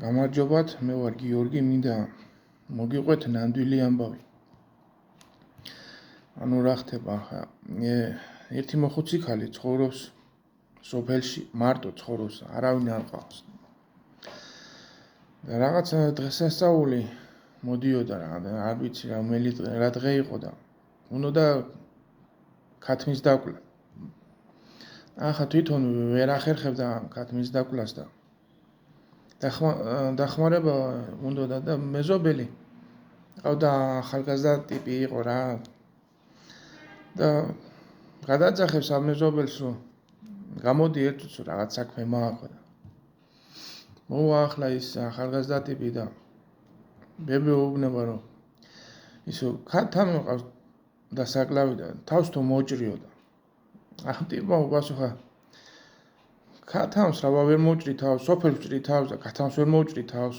გამარჯობათ, მე ვარ გიორგი, მინდა მოგიყვეთ ნამდვილი ამბავი. ანუ რა ხდება ახლა? ერთი მოხუცი ქალი ცხოვრობს სოფელში, მარტო ცხოვრობს, არავინ არ ყავს. და რაღაცა დღესასწაული მოდიოდა რა, არ ვიცი რა დღე იყო და უნდა ქათმის დაკვრა. ახლა თვითონ ვერ ახერხებდა ქათმის დაკვრას და დახმარება უნდა და მეზობელი ყავდა ახალგაზრდა ტიპი იყო რა და გადაძახებს ამ მეზობელს რომ გამოდი ერთ უცო რაღაც საქმე მააქვს და მოვა ახლა ის ახალგაზრდა ტიპი და ბებე უუბნება რომ ისო ქათა მოყავს და საკლავი და თავს თუ მოჭრიო და ახლა ტიპმა უპასუხა ქათამს რა ვერ მოჭრი თავს, სოფელს ჭრი თავს და ქათამს ვერ მოჭრი თავს.